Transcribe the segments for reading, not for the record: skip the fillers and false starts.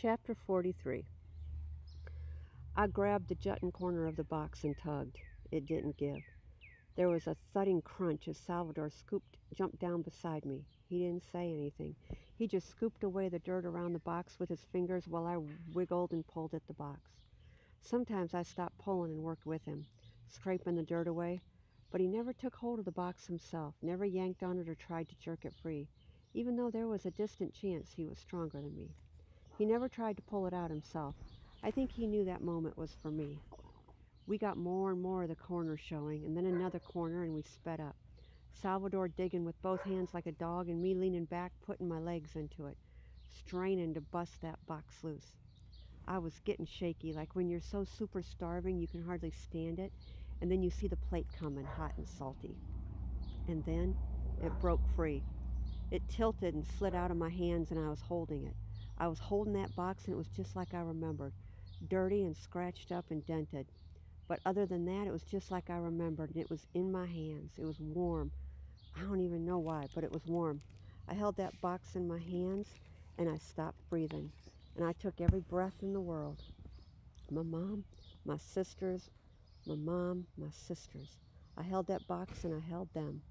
Chapter 43. I grabbed the jutting corner of the box and tugged. It didn't give. There was a thudding crunch as Salvador jumped down beside me. He didn't say anything. He just scooped away the dirt around the box with his fingers while I wiggled and pulled at the box. Sometimes I stopped pulling and worked with him, scraping the dirt away, but he never took hold of the box himself, never yanked on it or tried to jerk it free, even though there was a distant chance he was stronger than me. He never tried to pull it out himself. I think he knew that moment was for me. We got more and more of the corner showing, and then another corner, and we sped up. Salvador digging with both hands like a dog, and me leaning back, putting my legs into it, straining to bust that box loose. I was getting shaky, like when you're so super starving you can hardly stand it, and then you see the plate coming, hot and salty. And then it broke free. It tilted and slid out of my hands, and I was holding it. I was holding that box, and it was just like I remembered, dirty and scratched up and dented. But other than that, it was just like I remembered, and it was in my hands. It was warm. I don't even know why, but it was warm. I held that box in my hands, and I stopped breathing. And I took every breath in the world. My mom, my sisters, my mom, my sisters. I held that box, and I held them.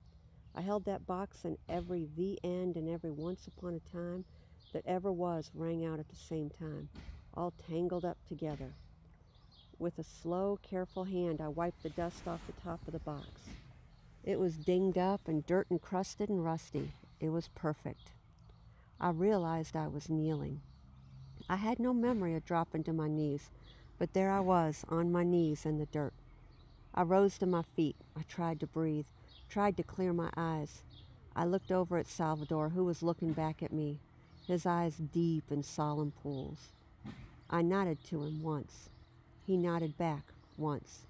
I held that box, and every the end and every once upon a time that ever was rang out at the same time, all tangled up together. With a slow, careful hand, I wiped the dust off the top of the box. It was dinged up and dirt encrusted and rusty. It was perfect. I realized I was kneeling. I had no memory of dropping to my knees, but there I was, on my knees in the dirt. I rose to my feet. I tried to breathe, tried to clear my eyes. I looked over at Salvador, who was looking back at me, his eyes deep in solemn pools. I nodded to him once. He nodded back once.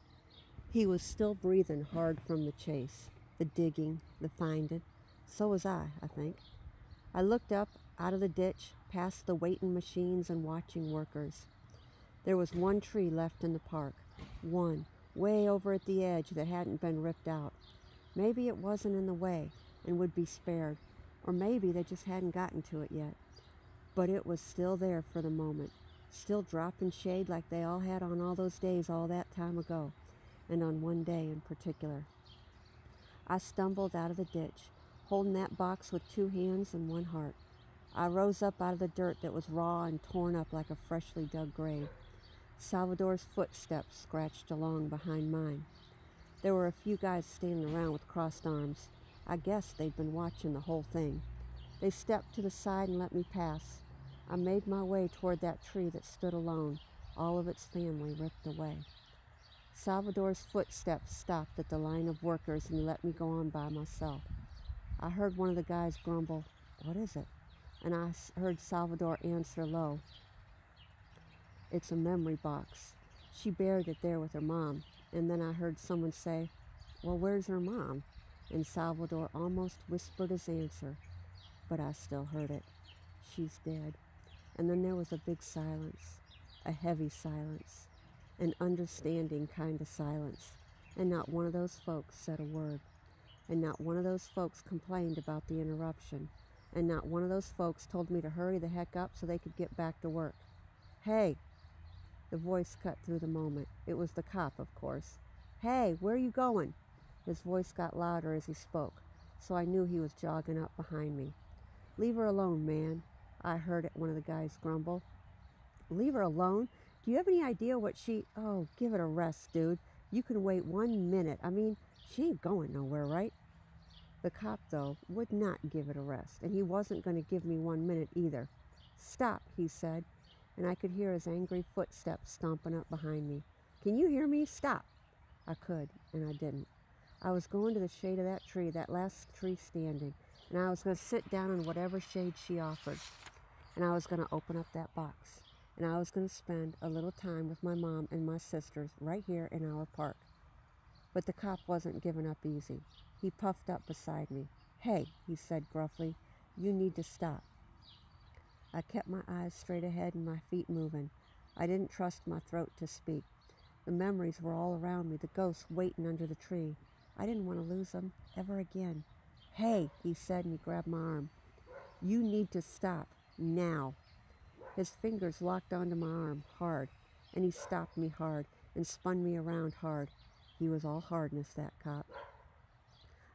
He was still breathing hard from the chase, the digging, the finding. So was I think. I looked up out of the ditch, past the waiting machines and watching workers. There was one tree left in the park, one, way over at the edge that hadn't been ripped out. Maybe it wasn't in the way and would be spared, or maybe they just hadn't gotten to it yet. But it was still there for the moment, still dropping shade like they all had on all those days all that time ago, and on one day in particular. I stumbled out of the ditch, holding that box with two hands and one heart. I rose up out of the dirt that was raw and torn up like a freshly dug grave. Salvador's footsteps scratched along behind mine. There were a few guys standing around with crossed arms. I guess they'd been watching the whole thing. They stepped to the side and let me pass. I made my way toward that tree that stood alone, all of its family ripped away. Salvador's footsteps stopped at the line of workers and he let me go on by myself. I heard one of the guys grumble, "What is it?" And I heard Salvador answer low, "It's a memory box. She buried it there with her mom." And then I heard someone say, "Well, where's her mom?" And Salvador almost whispered his answer, but I still heard it. "She's dead." And then there was a big silence, a heavy silence, an understanding kind of silence, and not one of those folks said a word, and not one of those folks complained about the interruption, and not one of those folks told me to hurry the heck up so they could get back to work. "Hey!" The voice cut through the moment. It was the cop, of course. "Hey, where are you going?" His voice got louder as he spoke, so I knew he was jogging up behind me. "Leave her alone, man," I heard one of the guys grumble. "Leave her alone? Do you have any idea what she—" "Oh, give it a rest, dude. You can wait 1 minute. I mean, she ain't going nowhere, right?" The cop, though, would not give it a rest, and he wasn't going to give me 1 minute either. "Stop," he said, and I could hear his angry footsteps stomping up behind me. "Can you hear me? Stop!" I could, and I didn't. I was going to the shade of that tree, that last tree standing, and I was going to sit down in whatever shade she offered, and I was going to open up that box, and I was going to spend a little time with my mom and my sisters right here in our park. But the cop wasn't giving up easy. He puffed up beside me. "Hey," he said gruffly, "you need to stop." I kept my eyes straight ahead and my feet moving. I didn't trust my throat to speak. The memories were all around me, the ghosts waiting under the tree. I didn't want to lose them ever again. "Hey," he said, and he grabbed my arm. "You need to stop now." His fingers locked onto my arm hard, and he stopped me hard and spun me around hard. He was all hardness, that cop.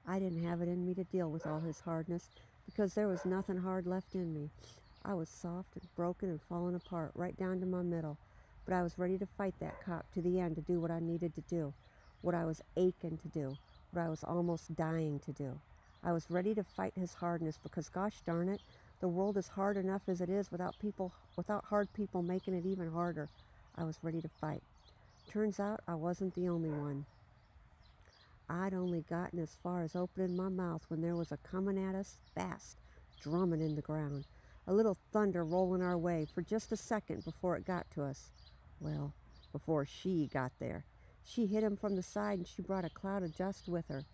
I didn't have it in me to deal with all his hardness because there was nothing hard left in me. I was soft and broken and falling apart right down to my middle, but I was ready to fight that cop to the end to do what I needed to do, what I was aching to do, what I was almost dying to do. I was ready to fight his hardness because, gosh darn it, the world is hard enough as it is without hard people making it even harder. I was ready to fight. Turns out I wasn't the only one. I'd only gotten as far as opening my mouth when there was a coming at us fast, drumming in the ground, a little thunder rolling our way for just a second before it got to us. Well, before she got there. She hit him from the side and she brought a cloud of dust with her.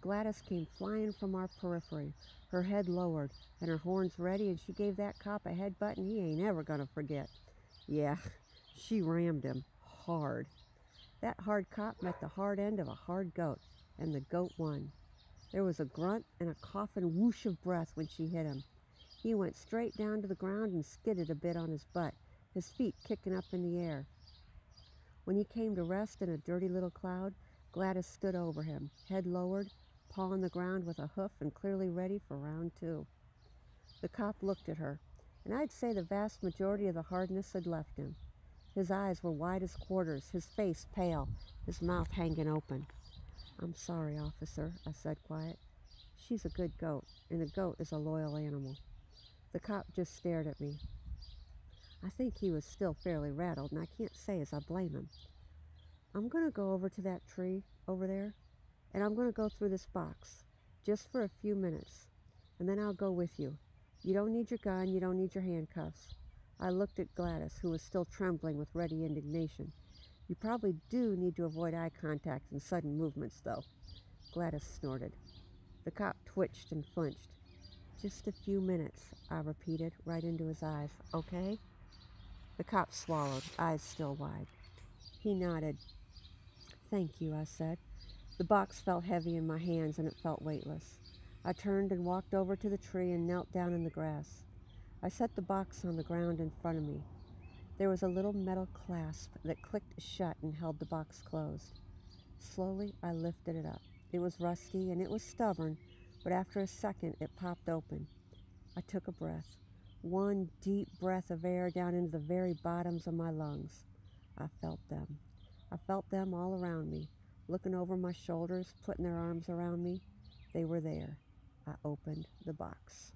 Gladys came flying from our periphery, her head lowered and her horns ready, and she gave that cop a headbutt and he ain't ever gonna forget. Yeah, she rammed him hard. That hard cop met the hard end of a hard goat, and the goat won. There was a grunt and a coughing whoosh of breath when she hit him. He went straight down to the ground and skidded a bit on his butt, his feet kicking up in the air. When he came to rest in a dirty little cloud, Gladys stood over him, head lowered, pawing the ground with a hoof and clearly ready for round two. The cop looked at her, and I'd say the vast majority of the hardness had left him. His eyes were wide as quarters, his face pale, his mouth hanging open. "I'm sorry, officer," I said quiet. "She's a good goat, and a goat is a loyal animal." The cop just stared at me. I think he was still fairly rattled, and I can't say as I blame him. "I'm going to go over to that tree over there, and I'm going to go through this box, just for a few minutes, and then I'll go with you. You don't need your gun, you don't need your handcuffs." I looked at Gladys, who was still trembling with ready indignation. "You probably do need to avoid eye contact and sudden movements, though." Gladys snorted. The cop twitched and flinched. "Just a few minutes," I repeated, right into his eyes. "Okay?" The cop swallowed, eyes still wide. He nodded. "Thank you," I said. The box felt heavy in my hands, and it felt weightless. I turned and walked over to the tree and knelt down in the grass. I set the box on the ground in front of me. There was a little metal clasp that clicked shut and held the box closed. Slowly, I lifted it up. It was rusty and it was stubborn, but after a second, it popped open. I took a breath, one deep breath of air down into the very bottoms of my lungs. I felt them. I felt them all around me, looking over my shoulders, putting their arms around me. They were there. I opened the box.